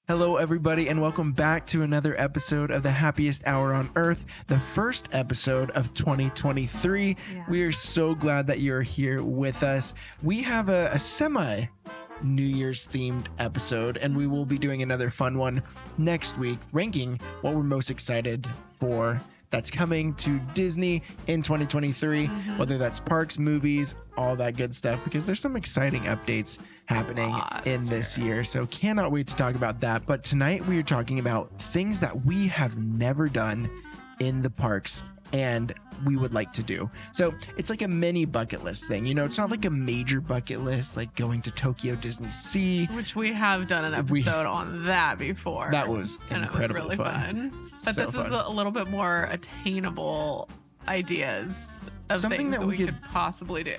Hello, everybody, and welcome back to another episode of the Happiest Hour on Earth, the first episode of 2023. Yeah. We are so glad that you're here with us. We have a semi New Year's themed episode, and we will be doing another fun one next week, ranking what we're most excited for that's coming to Disney in 2023, whether that's parks, movies, all that good stuff, because there's some exciting updates happening in this year. So cannot wait to talk about that. But tonight we are talking about things that we have never done in the parks and we would like to do. So it's like a mini bucket list thing. You know, it's not like a major bucket list like going to Tokyo Disney Sea, which we have done an episode on that before. That was incredibly and it was really fun. But so this fun. is a little bit more attainable ideas of Something things that that we we could possibly do.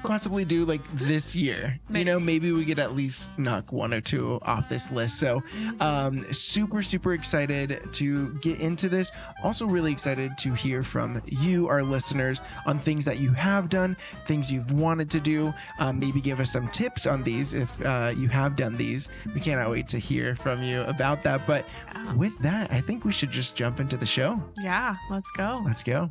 possibly do like this year. Maybe. You know, maybe we could at least knock one or two off this list. So super excited to get into this. Also really excited to hear from you, our listeners, on things that you have done, things you've wanted to do. Maybe give us some tips on these if you have done these. We cannot wait to hear from you about that. But with that, I think we should just jump into the show. Yeah, let's go. Let's go.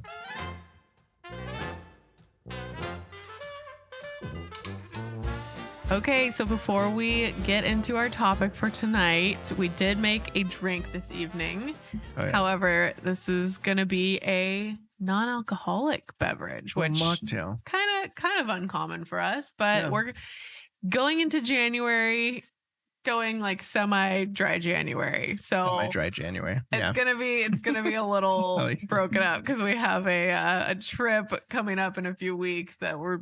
Okay, so before we get into our topic for tonight, we did make a drink this evening. Oh, yeah. However, this is going to be a non-alcoholic beverage, which mocktail. is kind of uncommon for us, but Yeah. we're going into January, going like semi-dry January. So Semi-dry January. it's gonna be a little Oh, yeah. broken up because we have a trip coming up in a few weeks that we're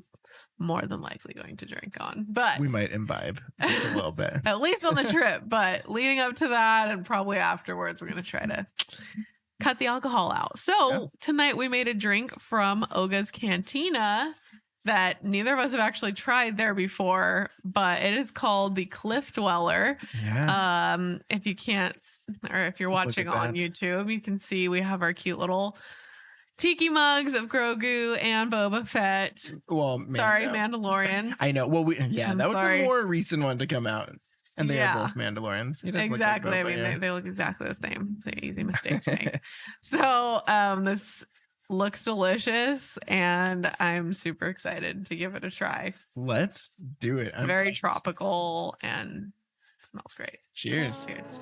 more than likely going to drink on. But We might imbibe just a little bit. at least on the trip. But leading up to that and probably afterwards, we're gonna try to cut the alcohol out. So tonight we made a drink from Oga's Cantina that neither of us have actually tried there before, but it is called the Cliff Dweller. Yeah. If you can't, or if you're watching at on that. YouTube, you can see we have our cute little tiki mugs of Grogu and Boba Fett. Well, Mandalorian. I know. Well, I'm that was sorry. the more recent one to come out. And they Yeah. are both Mandalorians. He does look like Exactly. I Boba, mean, yeah. they look exactly the same. It's an easy mistake to make. So this looks delicious, and I'm super excited to give it a try. Let's do it. It's very tropical and smells great. Cheers. Cheers.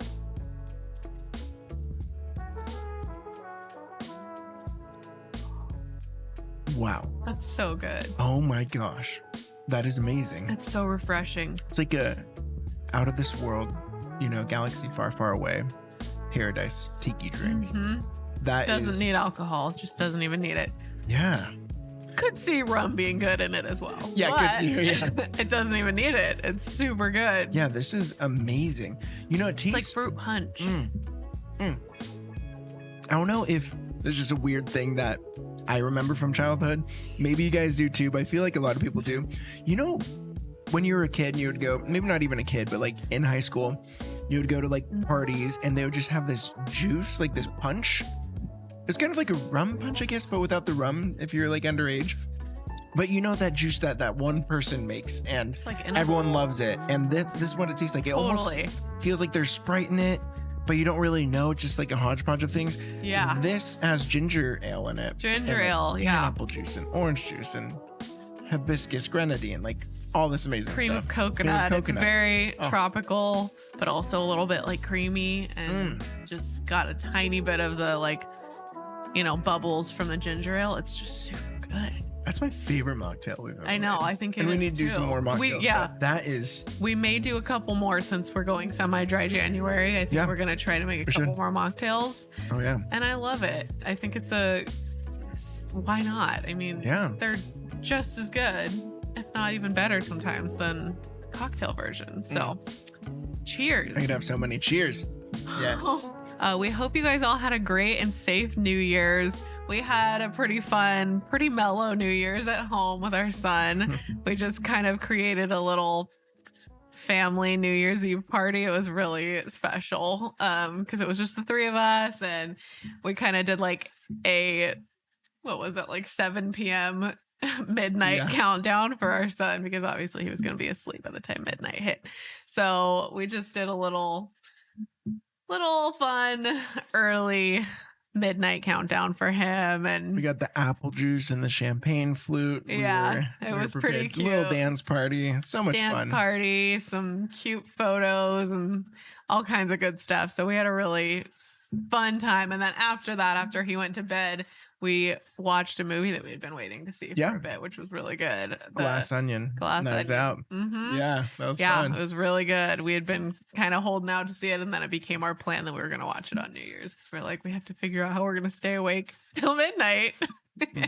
Wow. That's so good. Oh my gosh. That is amazing. It's so refreshing. It's like a out of this world, galaxy far, far away, paradise tiki drink. Mm-hmm. That Doesn't is, need alcohol. It just doesn't even need it. yeah. Could see rum being good in it as well. Yeah, but could see, yeah. it doesn't even need it. It's super good. Yeah, this is amazing. It It's like tastes fruit punch. I don't know if there's just a weird thing that I remember from childhood. Maybe you guys do too, but I feel like a lot of people do. When you were a kid, you would go, maybe not even a kid, but like in high school, you would go to like parties and they would just have this juice, like this punch. It's kind of like a rum punch, I guess, but without the rum if you're like underage. But that juice that one person makes, and It's like everyone loves it. And this is what it tastes like. It almost Totally. feels like there's Sprite in it, but you don't really know. It's just like a hodgepodge of things. Yeah. This has ginger ale in it. Ginger and, ale, yeah. Apple juice and orange juice and hibiscus grenadine, like all this amazing Cream stuff. of coconut. It's very Oh. tropical, but also a little bit like creamy, and just got a tiny bit of the bubbles from the ginger ale. It's just super good. That's my favorite mocktail we've ever I know. made. I think it And we is need to do too. some more mocktails. but That is We may do a couple more since we're going semi-dry January. I think Yeah. we're going to try to make a We couple should. more mocktails. oh yeah. And I love it. I think why not? I mean, Yeah. they're just as good, if not even better sometimes than cocktail versions. So cheers. I could have so many cheers. Yes. We hope you guys all had a great and safe New Year's. We had a pretty fun, pretty mellow New Year's at home with our son. We just kind of created a little family New Year's Eve party. It was really special because it was just the three of us, and we kind of did like what was it, like 7 p.m. midnight countdown for our son, because obviously he was going to be asleep by the time midnight hit. So we just did a little little fun early midnight countdown for him. And We got the apple juice and the champagne flute. Yeah, it we were was pretty prepared. Little cute. dance party. So much dance fun. party, some cute photos, and all kinds of good stuff. So we had a really fun time. And then after that, after he went to bed, we watched a movie that we had been waiting to see Yeah. for a bit, which was really good. Glass Onion. Knives Out. Mm-hmm. Yeah, that was Yeah, fun. it was really good. We had been kind of holding out to see it, and then it became our plan that we were going to watch it on New Year's. We're like, we have to figure out how we're going to stay awake till midnight.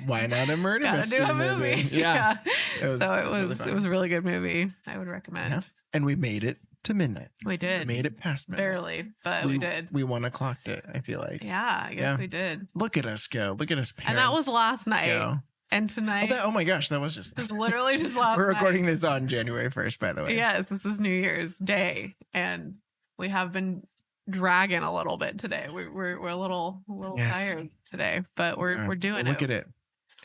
Why not a murder Gotta mystery do a movie. Yeah. So it really was fun. it was a really good movie. I would recommend. Yeah. And we made it to midnight. We did. We made it past midnight. Barely, but we did. We 1 o'clocked it, I feel like. Yeah, I guess Yeah. we did. Look at us go. Look at us parents. And that was last night. go. And tonight Oh my gosh, that was just... it was literally just last We're recording night. this on January 1st, by the way. Yes, this is New Year's Day. And we have been dragging a little bit today. We're a little Yes. tired today, but we're doing Look it. at it.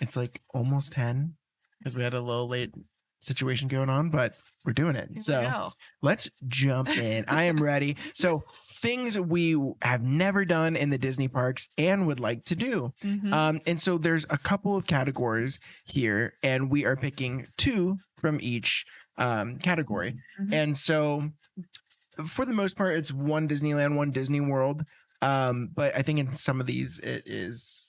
It's like almost 10 because we had a little late situation going on, but we're doing it. Here we So go. let's jump in. I am ready. So things we have never done in the Disney parks and would like to do. Mhm. And so there's a couple of categories here, and we are picking 2 from each category. Mhm. And so for the most part, it's one Disneyland, one Disney World. But I think in some of these it is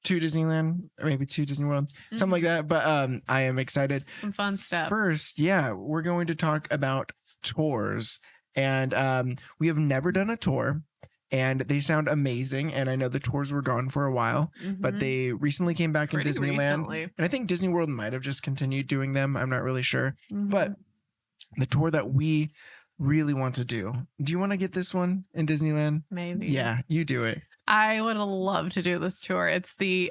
2 Disneyland or maybe 2 Disney World, something like that. But I am excited. Some fun stuff. First, we're going to talk about tours. And we have never done a tour, and they sound amazing. And I know the tours were gone for a while, but Mhm. they recently came back Pretty in Disneyland. recently. And I think Disney World might have just continued doing them. I'm not really sure. Mhm. But the tour that we really want to do you want to get this one in Disneyland? Maybe. Yeah, you do it. I would love to do this tour. It's the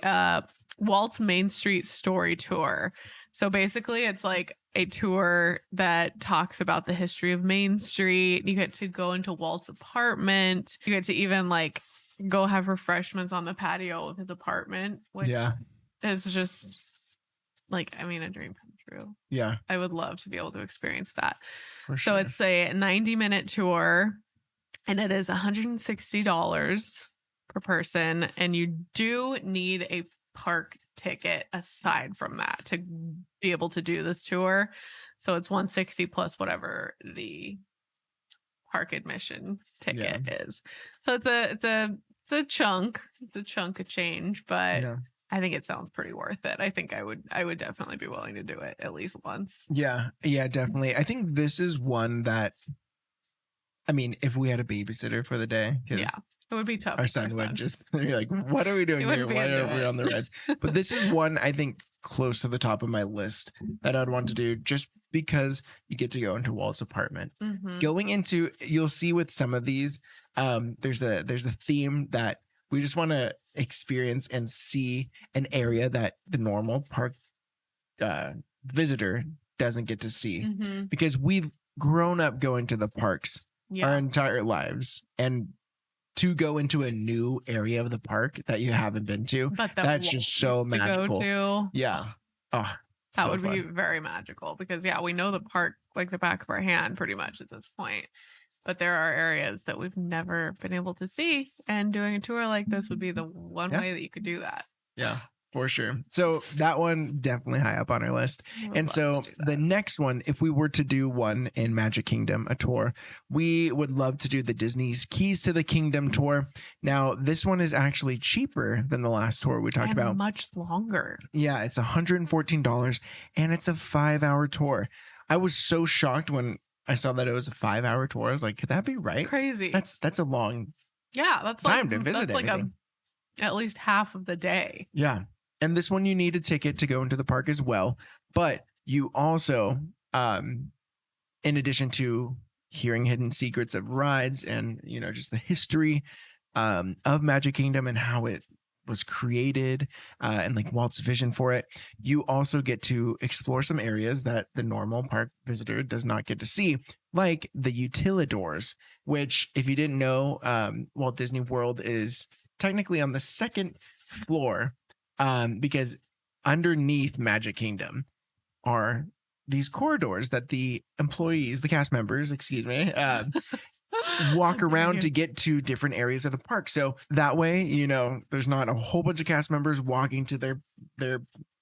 Walt's Main Street Story Tour. So basically, it's like a tour that talks about the history of Main Street. You get to go into Walt's apartment. You get to even like go have refreshments on the patio of his apartment, which is just like, I mean, a dream come true. Yeah, I would love to be able to experience that. for So sure. it's a 90-minute tour, and it is $160 per person. And you do need a park ticket aside from that to be able to do this tour. So it's $160 plus whatever the park admission ticket is. So it's a chunk. It's a chunk of change, but Yeah. I think it sounds pretty worth it. I think I would definitely be willing to do it at least once. Yeah, definitely. I think this is one that, I mean, if we had a babysitter for the day, 'cause Yeah. It would be tough. our for son would son. just be like, what are we doing He here? wouldn't be Why into are we it. on the rides? But this is one I think close to the top of my list that I'd want to do, just because you get to go into Walt's apartment. Mhm. Going into, you'll see with some of these, there's a theme that we just want to experience and see an area that the normal park visitor doesn't get to see, Mhm. because we've grown up going to the parks our Yeah. entire lives, and to go into a new area of the park that you haven't been to, But that's just so to go magical. to, Yeah. Oh, that so would be fun. very magical, because we know the park like the back of our hand pretty much at this point. But there are areas that we've never been able to see, and doing a tour like this would be the one Yeah. way that you could do that. Yeah, for sure. So that one definitely high up on our list. I would And love so to do that. the next one, if we were to do one in Magic Kingdom, a tour, we would love to do the Disney's Keys to the Kingdom tour. Now, this one is actually cheaper than the last tour we talked And about. much longer. Yeah, it's $114, and it's a 5-hour tour. I was so shocked when I saw that it was a 5-hour tour. I was like, could that be right? Crazy. That's a long Yeah, that's time like, to visit that's like everything. at least half of the day. Yeah. And this one, you need a ticket to go into the park as well. But you also, in addition to hearing hidden secrets of rides and, just the history of Magic Kingdom and how it was created and like Walt's vision for it, you also get to explore some areas that the normal park visitor does not get to see, like the utilidors, which, if you didn't know, Walt Disney World is technically on the second floor, because underneath Magic Kingdom are these corridors that the employees, the cast members, walk Dang around it. to get to different areas of the park. So that way, there's not a whole bunch of cast members walking to their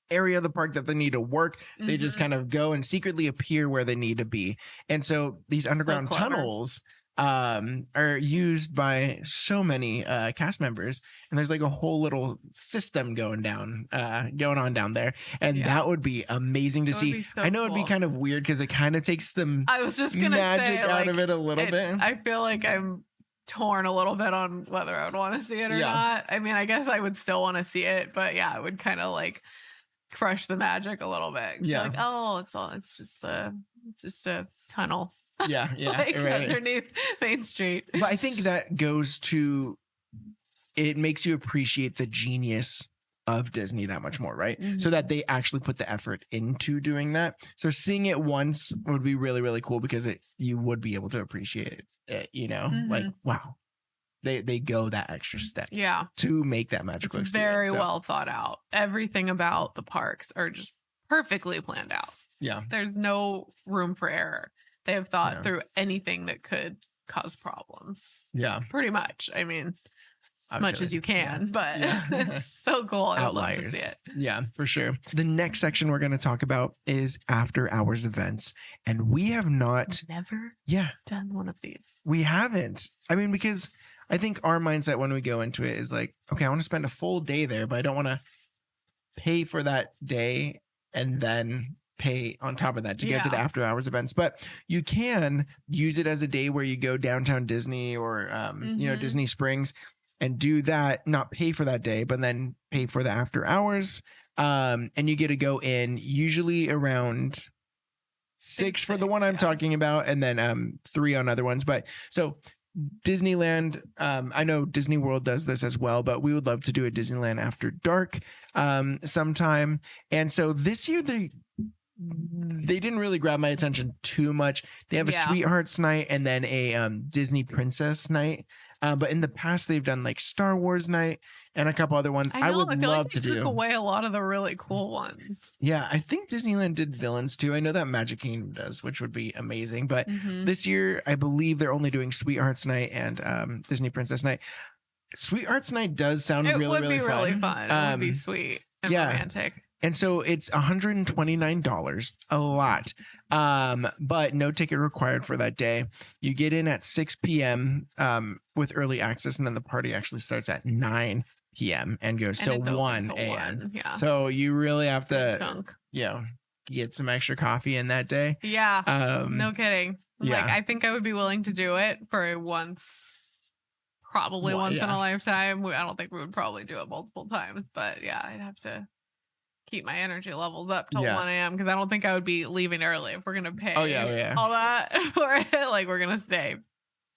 area of the park that they need to work. They just Mhm. kind of go and secretly appear where they need to be. And so these underground clever. tunnels are used by so many cast members, and there's like a whole little system going on down there, and Yeah. that would be amazing to It would see. be so I know it'd be cool. kind of weird because it kind of takes the I was just gonna magic say, out like, of it a little bit. I feel like I'm torn a little bit on whether I would want to see it or Yeah. not. I mean, I guess I would still want to see it, but yeah, it would kind of like crush the magic a little bit. 'Cause you're Yeah. like, oh, it's just a tunnel. Yeah, like right. underneath Main Street. But I think that goes to, it makes you appreciate the genius of Disney that much more, right? So Mhm. that they actually put the effort into doing that. So seeing it once would be really, really cool because you would be able to appreciate it, like, Mhm. wow, they go that extra step Yeah, to make that magical it's experience. very So, well thought out. Everything about the parks are just perfectly planned out. Yeah. There's no room for error. They have thought Yeah. through anything that could cause problems. Yeah. Pretty much. I mean, as much Obviously, as you can, yeah. but Yeah. it's so cool. I would love to Outliers. see it. Yeah, for sure. The next section we're going to talk about is after hours events. And we have not, Never yeah, done one of these. we haven't. I mean, because I think our mindset when we go into it is like, okay, I want to spend a full day there, but I don't want to pay for that day and then pay on top of that to go to the Yeah. after hours events. But you can use it as a day where you go downtown Disney or Mhm. Disney Springs and do that, not pay for that day, but then pay for the after hours. And you get to go in usually around 6 for the one I'm yeah. talking about, and then 3 on other ones. But so Disneyland, I know Disney World does this as well, but we would love to do a Disneyland After Dark sometime. And so this year they didn't really grab my attention too much. They have a Yeah. Sweethearts night and then a Disney Princess night. But in the past, they've done like Star Wars night and a couple other ones. I would feel love like to they took do. away a lot of the really cool ones. Yeah, I think Disneyland did villains too. I know that Magic Kingdom does, which would be amazing. But Mhm. this year, I believe they're only doing Sweethearts night and Disney Princess night. Sweethearts night does sound It really, would really be fun. really fun. It would be sweet and yeah. romantic. And so it's $129, a lot. But no ticket required for that day. You get in at 6 p.m. With early access, and then the party actually starts at 9 p.m. and goes And till it's open 1 till a.m. 1, yeah. So you really have Good to, chunk. get some extra coffee in that day. Yeah. No kidding. yeah. Like, I think I would be willing to do it for probably Well, once in yeah. a lifetime. I don't think we would probably do it multiple times, but yeah, I'd have to keep my energy levels up till Yeah. 1 a.m. because I don't think I would be leaving early if we're gonna pay Oh, yeah. all that for it. Like, we're gonna stay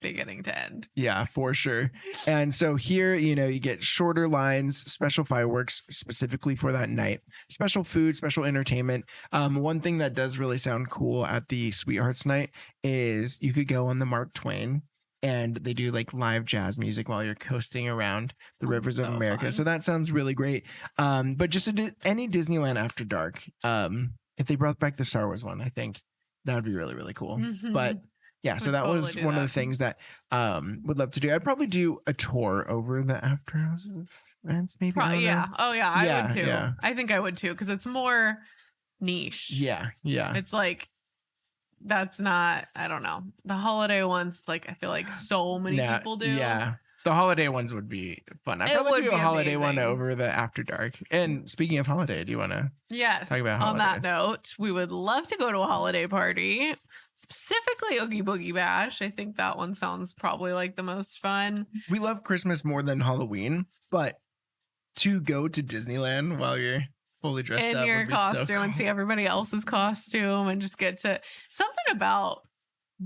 beginning to end. Yeah, for sure. And so here, you get shorter lines, special fireworks specifically for that night, special food, special entertainment. One thing that does really sound cool at the Sweethearts night is you could go on the Mark Twain and they do like live jazz music while you're coasting around the Sounds rivers of so America. fun. So that sounds really great. But just any Disneyland After Dark, if they brought back the Star Wars one, I think that would be really, really cool. Mhm. But yeah, so Would that was totally do one of the that. things that would love to do. I'd probably do a tour over the after hours events, maybe. I don't Yeah. know. Oh yeah, I Yeah, would too. yeah. I think I would too because it's more niche. Yeah, yeah. It's like that's not. I don't know. The holiday ones, it's like I feel like so many people do. Yeah. The holiday ones would be fun. I'd It probably would do a be holiday one amazing. over the After Dark. And speaking of holiday, do you want to? Yes. Talk about on that holidays. note, we would love to go to a holiday party, specifically Oogie Boogie Bash. I think that one sounds probably like the most fun. We love Christmas more than Halloween, but to go to Disneyland while you're fully dressed In up your would be so costume and cool. see everybody else's costume and just get to something about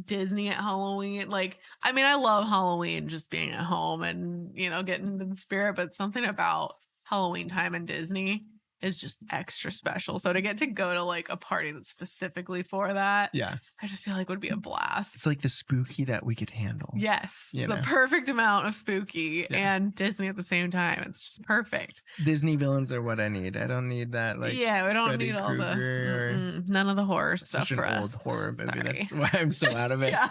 Disney at Halloween. Like, I mean, I love Halloween just being at home and, getting into the spirit, but something about Halloween time in Disney is just extra special. So to get to go to like a party that's specifically for that, Yeah. I just feel like would be a blast. It's like the spooky that we could handle. Yes. You The know? perfect amount of spooky Yeah. and Disney at the same time. It's just perfect. Disney villains are what I need. I don't need that like Yeah, we don't Freddy need all Krueger or none of the horror stuff such an for old us. horror movie. Sorry. That's why I'm so out of it. Yeah.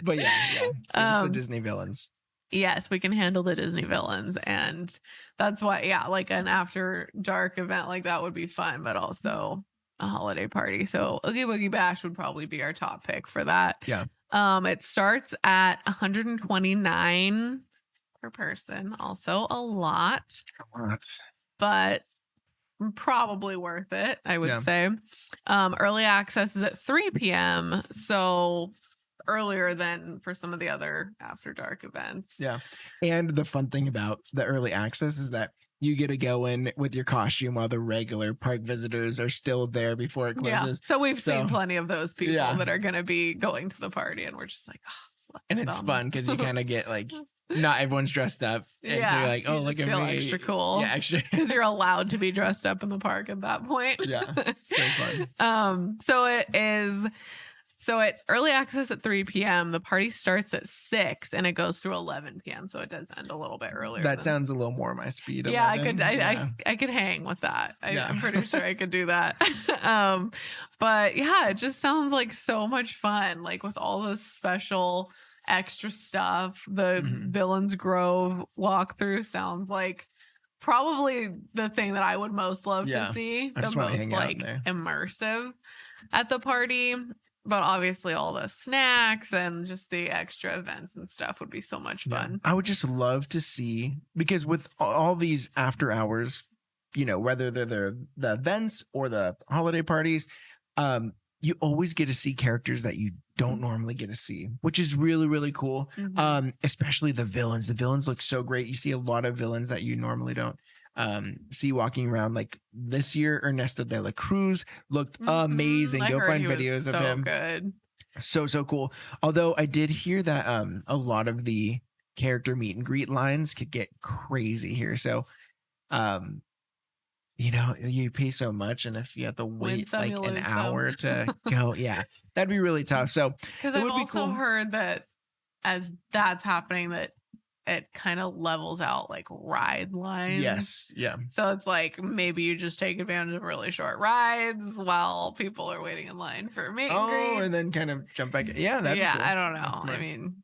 But yeah. Give us the Um, Disney villains. Yes, we can handle the Disney villains. And that's why, yeah, like an after dark event like that would be fun, but also a holiday party. So Oogie Boogie Bash would probably be our top pick for that. Yeah. It starts at $129 per person. Also a lot, but probably worth it, I would Yeah. say. Early access is at 3 p.m. So earlier than for some of the other after dark events. Yeah. And the fun thing about the early access is that you get to go in with your costume while the regular park visitors are still there before it Yeah. closes. So we've seen plenty of those people Yeah. that are going to be going to the party, and we're just like, oh, And it's fun because you kind of get like, not everyone's dressed up. And so you're like, oh, you look just at feel me. extra cool. Yeah, extra. Because you're allowed to be dressed up in the park at that point. Yeah. So fun. So it's early access at 3 p.m. The party starts at 6 and it goes through 11 p.m. So it does end a little bit earlier. That sounds a little more my speed. Yeah, 11. I could hang with that. Yeah. I'm pretty sure I could do that. But yeah, it just sounds like so much fun. Like with all this special extra stuff. The Mhm. Villains Grove walkthrough sounds like probably the thing that I would most love Yeah. to see. I The just wanna most hang out like there. immersive at the party. But obviously all the snacks and just the extra events and stuff would be so much Yeah. fun. I would just love to see, because with all these after hours, you know, whether they're the events or the holiday parties, you always get to see characters that you don't normally get to see, which is really, really cool. Mhm. Especially the villains. The villains look so great. You see a lot of villains that you normally don't see walking around. Like this year, Ernesto de la Cruz looked amazing. I Go heard find he was videos of so him. good. So cool. Although I did hear that a lot of the character meet and greet lines could get crazy here. So you know, you pay so much, and if you have to wait some, like you an lose hour some. to go, yeah, that'd be really tough. So Because it I've would be also cool. heard that as that's happening, that it kind of levels out like ride lines. Yes, yeah, So it's like maybe you just take advantage of really short rides while people are waiting in line for meet and greets. and then kind of jump back. Yeah, that'd be cool. I don't know. That's I smart. mean,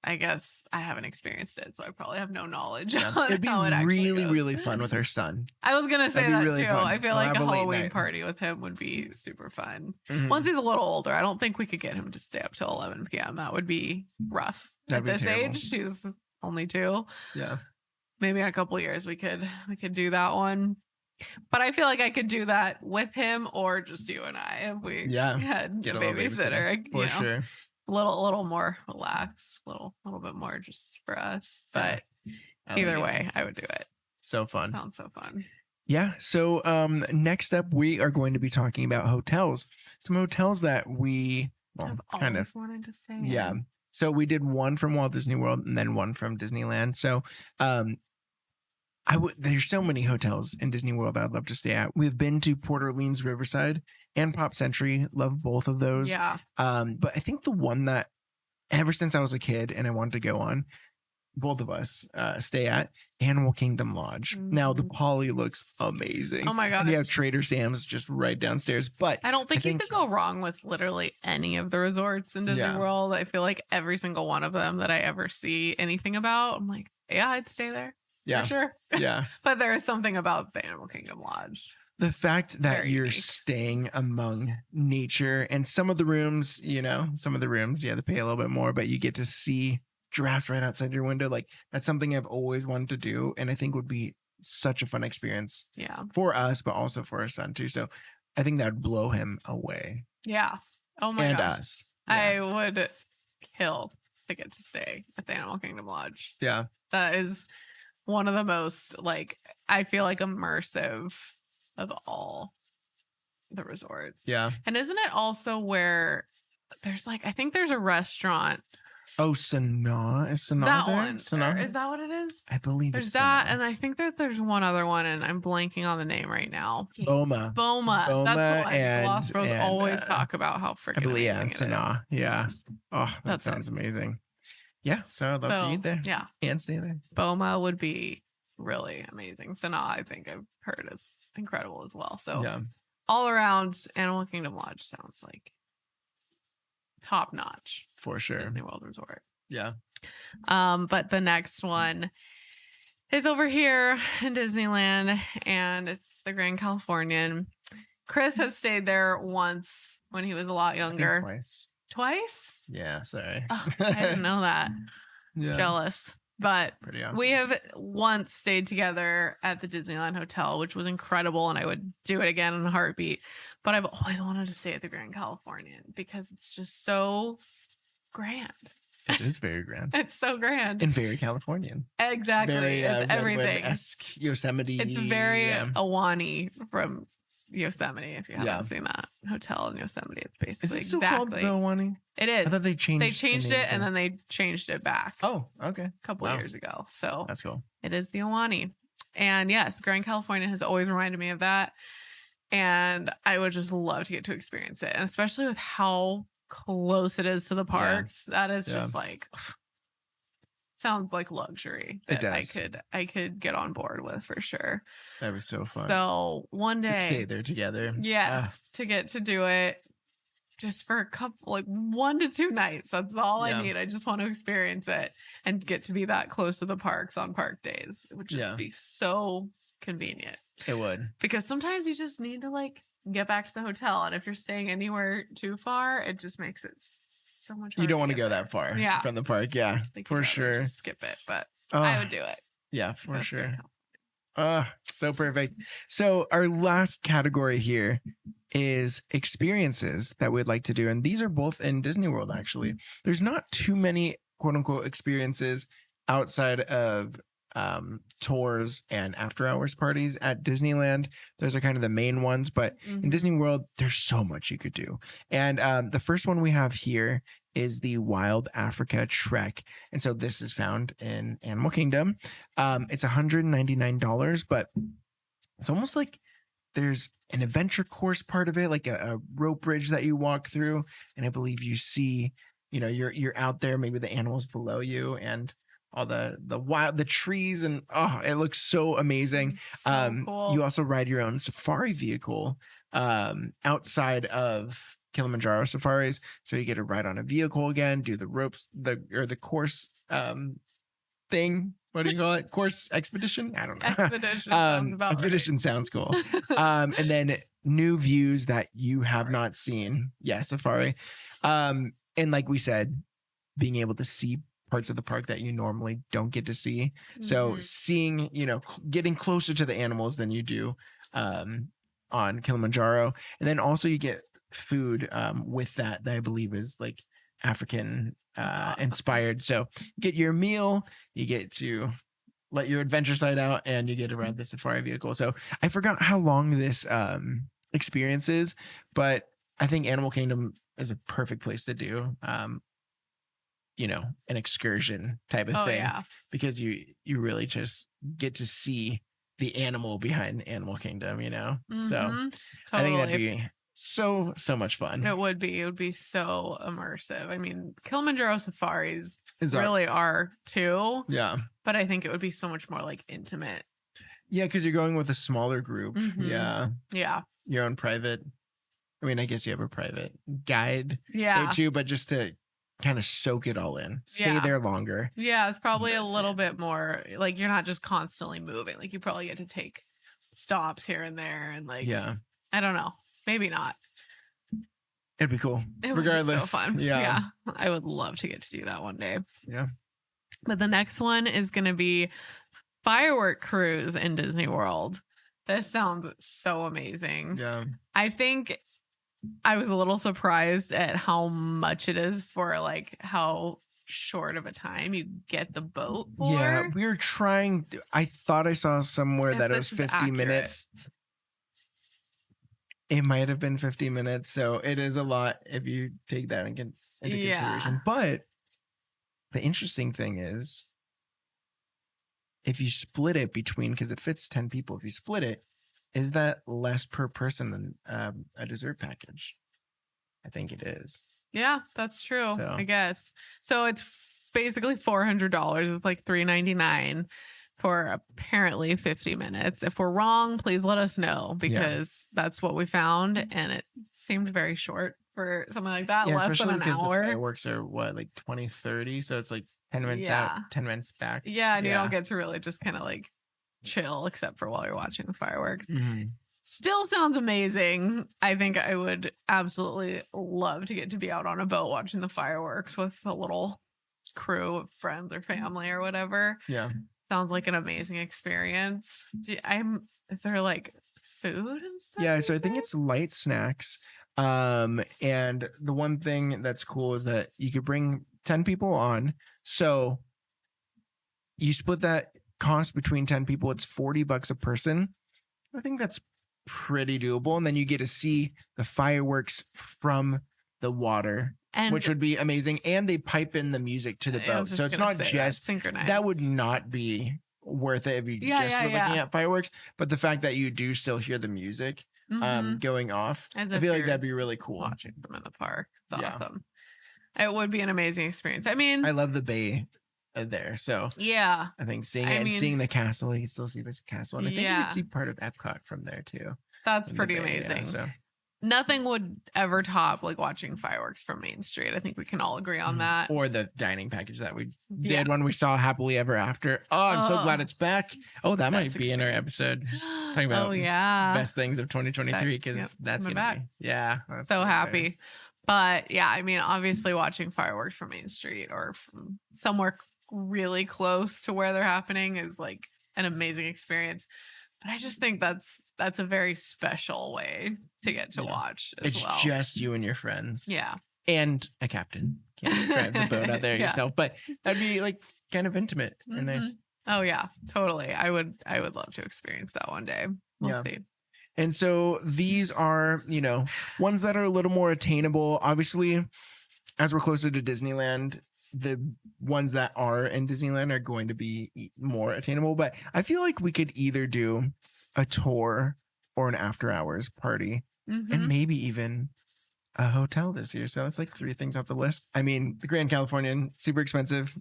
I guess I haven't experienced it, so I probably have no knowledge Yeah. on It'd be how it actually really, goes. really fun with her son. I was gonna say That'd be that really too. fun. I feel We'll like have a a late Halloween night. party with him would be super fun. Mhm. Once he's a little older, I don't think we could get him to stay up till 11 p.m. That would be rough. That'd At be this terrible. age, he's only 2. Yeah, Maybe in a couple years we could do that one. But I feel like I could do that with him or just you and I if we Yeah. had Get a a little babysitter. for you know, sure. a little more relaxed, a little bit more just for us. But I like either it. way, I would do it. So fun. Sounds so fun. Yeah. So next up, we are going to be talking about hotels. Some hotels that we kind of wanted to say. yeah. So we did one from Walt Disney World and then one from Disneyland. So there's so many hotels in Disney World I'd love to stay at. We've been to Port Orleans Riverside and Pop Century. Love both of those. Yeah. But I think the one that ever since I was a kid and I wanted to go on, both of us stay at Animal Kingdom Lodge. Now the Mhm. Poly looks amazing. Oh my And you have gosh. Trader Sam's just right downstairs. But I don't think you think- could go wrong with literally any of the resorts in Disney Yeah. World. I feel like every single one of them that I ever see anything about, I'm like, yeah, I'd stay there. yeah, For sure. yeah. But there is something about the Animal Kingdom Lodge. The fact that Very you're unique. staying among nature and some of the rooms, you know, they pay a little bit more, but you get to see giraffes right outside your window. Like that's something I've always wanted to do. And I think would be such a fun experience Yeah. for us, but also for our son too. So I think that would blow him away. Yeah. Oh my And gosh. us. I would kill to get to stay at the Animal Kingdom Lodge. Yeah. That is one of the most, like, I feel like immersive of all the resorts. Yeah. And isn't it also where there's like, I think there's a restaurant Oh, Sanaa. Is Sanaa That there? one. Sanaa? Is that what it is? I believe There's it's that, Sanaa. and I think that there's one other one, and I'm blanking on the name right now. Boma. Boma. That's the Boma one. and- the Lost Bros and, always talk about how I freaking believe, yeah, amazing and it is. Sanaa. Yeah. Oh, that That's sounds amazing. Yeah, so I'd love to eat there. Yeah. And stay there. Boma would be really amazing. Sanaa, I think I've heard is incredible as well. So Yeah. all around, Animal Kingdom Lodge sounds like top notch. For sure. Disney World Resort. Yeah. But the next one is over here in Disneyland, and it's the Grand Californian. Chris has stayed there once when he was a lot I think younger. twice. Twice? Yeah, sorry. Oh, I didn't know that. Yeah. Jealous. But Pretty awesome. we have once stayed together at the Disneyland Hotel, which was incredible, and I would do it again in a heartbeat. But I've always wanted to stay at the Grand Californian because it's just so grand. It is very grand. It's so grand. And very Californian. Exactly. Very it's everything. Redwood-esque, Yosemite. It's very Awani from Yosemite. If you haven't Yeah. seen that hotel in Yosemite, it's Is basically it still exactly. called the Wani? It is. I thought they changed. They changed the name it and to- then they changed it back Oh, okay. a couple Wow. years ago. So That's cool. it is the Awani. And yes, Grand California has always reminded me of that. And I would just love to get to experience it. And especially with how close it is to the parks, that is Yeah. just like sounds like luxury. It that does. I could get on board with for sure. That was so fun. So one to stay day, there together. yes, to get to do it just for a couple, like 1 to 2 nights. That's all Yeah. I need. I just want to experience it and get to be that close to the parks on park days. It would just Yeah. be so convenient It would. because sometimes you just need to like get back to the hotel. And if you're staying anywhere too far, it just makes it so much harder. You don't want to get go there. that far Yeah. from the park. Yeah, Think for you'd rather sure. just skip it, but Oh, I would do it. yeah, for That's sure. great. So perfect. So our last category here is experiences that we'd like to do. And these are both in Disney World, actually. There's not too many quote unquote experiences outside of tours and after hours parties at Disneyland. Those are kind of the main ones, but in Mhm. Disney World, there's so much you could do. And the first one we have here is the Wild Africa Trek. And so this is found in Animal Kingdom. It's $199, but it's almost like there's an adventure course part of it, like a rope bridge that you walk through. And I believe you see, you're out there, maybe the animals below you and all the trees, and it looks so amazing. So cool. You also ride your own safari vehicle outside of Kilimanjaro safaris, so you get to ride on a vehicle again, do the ropes, the course thing. What do you call it? Course expedition? I don't know. Expedition sounds about expedition sounds cool. And then new views that you have not seen. Yeah, safari. And like we said, being able to see parts of the park that you normally don't get to see. So Mhm. seeing, getting closer to the animals than you do on Kilimanjaro. And then also you get food with that I believe is like African inspired. So you get your meal, you get to let your adventure side out, and you get to ride the safari vehicle. So I forgot how long this experience is, but I think Animal Kingdom is a perfect place to do an excursion type of thing, yeah. because you really just get to see the animal behind Animal Kingdom, So Mhm. I think that'd Totally. be so much fun. It would be so immersive. I mean, Kilimanjaro safaris Is our- really are too, yeah. but I think it would be so much more like intimate. Yeah, because you're going with a smaller group. Mhm. Yeah. Yeah. Your own private. I mean, I guess you have a private guide Yeah. there too, but just to kind of soak it all in. Stay Yeah. there longer. Yeah, it's probably a That's little it. bit more like you're not just constantly moving. Like you probably get to take stops here and there and like Yeah. I don't know. Maybe not. It'd be cool. It would Regardless. be so fun. Yeah. I would love to get to do that one day. Yeah. But the next one is going to be firework cruise in Disney World. This sounds so amazing. Yeah. I think I was a little surprised at how much it is for like how short of a time you get the boat for. Yeah. We were trying. I thought I saw somewhere If that it was this is 50 accurate. minutes. It might have been 50 minutes. So it is a lot if you take that into Yeah. consideration. But the interesting thing is, if you split it between, because it fits 10 people, if you split it, is that less per person than a dessert package? I think it is. Yeah, that's true. So. I guess. So it's basically $400. It's like $3.99 for apparently 50 minutes. If we're wrong, please let us know, because that's what we found, and it seemed very short for something like that. Yeah, less than an hour. The fireworks are what, like 20-30, so it's like 10 minutes out, 10 minutes back. Yeah, and you don't get to really just kind of like chill, except for while you're watching the fireworks. Mm-hmm. Still sounds amazing. I think I would absolutely love to get to be out on a boat watching the fireworks with a little crew of friends or family or whatever. Yeah. Sounds like an amazing experience. Is there like food and stuff? Yeah, so I think it's light snacks. And the one thing that's cool is that you could bring 10 people on. So you split that cost between 10 people, it's $40 a person. I think that's pretty doable. And then you get to see the fireworks from the water, which would be amazing. And they pipe in the music to the boat. So it's not just synchronized. That would not be worth it if you just were looking at fireworks. But the fact that you do still hear the music going off, I feel like that'd be really cool. Watching them in the park. It's awesome. It would be an amazing experience. I mean, I love the bay there. So yeah, I think seeing it and seeing the castle, you can still see this castle. And I think you can see part of Epcot from there too. That's pretty amazing. So nothing would ever top like watching fireworks from Main Street. I think we can all agree on that. Or the dining package that we did when we saw Happily Ever After. Oh, I'm so glad it's back. Oh, that might be in our episode talking about best things of 2023, because that's gonna back. Be that's so happy. But yeah, I mean, obviously watching fireworks from Main Street or from somewhere really close to where they're happening is like an amazing experience. But I just think that's a very special way to get to watch as well. It's just you and your friends. Yeah. And a captain. Can't drive the boat out there yourself. But that'd be like kind of intimate and nice. Oh yeah, totally. I would love to experience that one day. We'll see. And so these are, ones that are a little more attainable. Obviously, as we're closer to Disneyland, the ones that are in Disneyland are going to be more attainable. But I feel like we could either do a tour or an after hours party and maybe even a hotel this year. So it's like 3 things off the list. I mean, the Grand Californian, super expensive.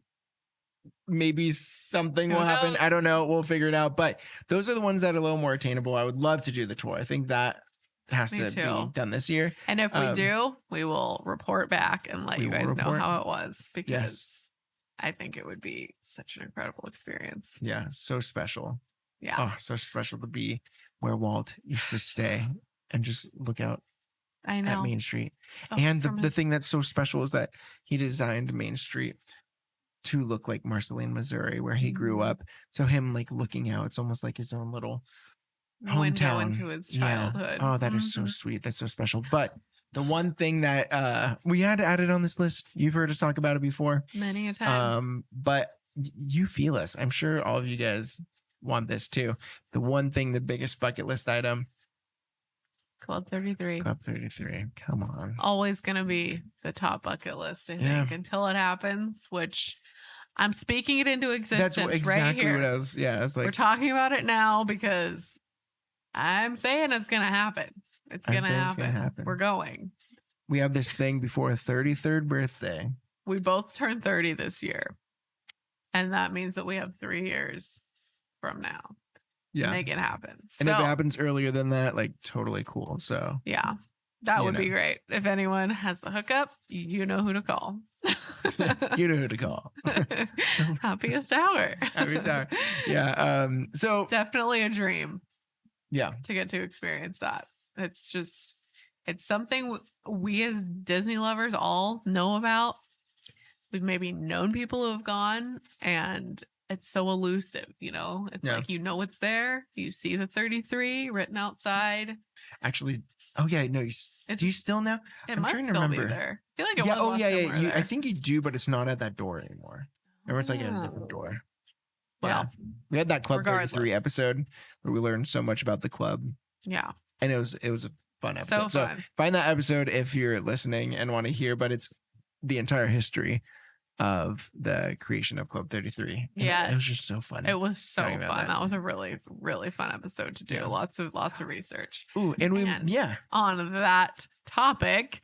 Maybe something will happen. I don't know. We'll figure it out. But those are the ones that are a little more attainable. I would love to do the tour. I think that has to be done this year. And if we do, we will report back and let you guys know how it was, because I think it would be such an incredible experience. Yeah. So special. Yeah. Oh, so special to be where Walt used to stay and just look out at Main Street. And the thing that's so special is that he designed Main Street to look like Marceline, Missouri, where he grew up. So him like looking out, it's almost like his own little hometown into his childhood. Oh, that is so sweet. That's so special. But the one thing that we had added on this list, you've heard us talk about it before many a time. But you feel us. I'm sure all of you guys want this too. The one thing, the biggest bucket list item, Club 33. Club 33. Come on. Always gonna be the top bucket list, I think, until it happens, which I'm speaking it into existence. That's exactly right here. what I was. Yeah, I was like, we're talking about it now because I'm saying it's gonna happen. It's gonna happen. We're going. We have this thing before a 33rd birthday. We both turned 30 this year, and that means that we have 3 years from now to make it happen. And if it happens earlier than that, like totally cool. So yeah, that would be great. If anyone has the hookup, you know who to call. You know who to call. Happiest Hour. Happiest Hour. Yeah. So definitely a dream. Yeah. To get to experience that. It's something we as Disney lovers all know about. We've maybe known people who have gone, and it's so elusive, It's like, it's there. You see the 33 written outside. Actually, oh yeah, no. Do you still know? I'm trying to remember. Be there. I feel like it was. Yeah. I think you do, but it's not at that door anymore. Remember, it's like at a different door. Well, we had that Club 33 episode where we learned so much about the club. Yeah, and it was a fun episode. So find that episode if you're listening and want to hear. But it's the entire history of the creation of Club 33. And Yes. it was just so fun. It was so talking fun. about That was a really, really fun episode to do. Yeah. Lots of research. Ooh, and On that topic,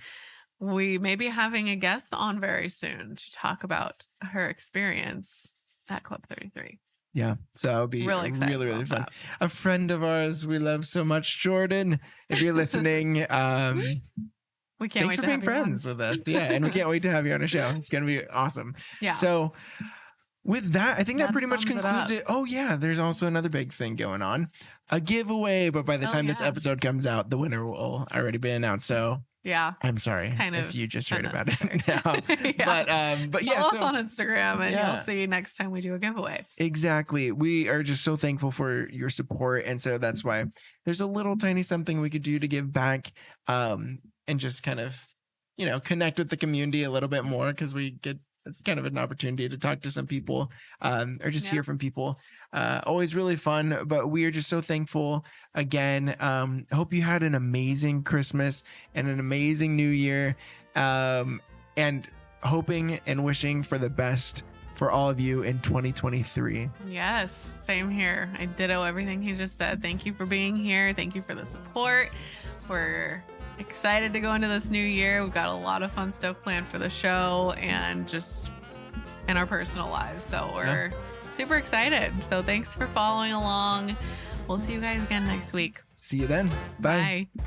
we may be having a guest on very soon to talk about her experience at Club 33. Yeah, so that'll be Really excited. really fun. A friend of ours we love so much, Jordan. If you're listening, We can't thanks wait for to being have you on. friends with us. Yeah, and we can't wait to have you on a show. It's gonna be awesome. Yeah. So with that, I think that pretty much sums it concludes up. it. Oh yeah, there's also another big thing going on, a giveaway. But by the time this yeah. episode comes out, the winner will already be announced. So Yeah. I'm sorry Kind if of you just heard about it unnecessary. now. Yeah. But yeah, Follow so us on Instagram and Yeah. you'll see next time we do a giveaway. exactly. We are just so thankful for your support. And so that's why there's a little tiny something we could do to give back, and just kind of, connect with the community a little bit more, because it's kind of an opportunity to talk to some people, or just Yeah. hear from people. Always really fun, but we are just so thankful again. I hope you had an amazing Christmas and an amazing New Year, and hoping and wishing for the best for all of you in 2023. Yes, same here. I ditto everything he just said. Thank you for being here. Thank you for the support. We're excited to go into this new year. We've got a lot of fun stuff planned for the show and just in our personal lives. So we're super excited. So thanks for following along. We'll see you guys again next week. See you then. Bye. Bye.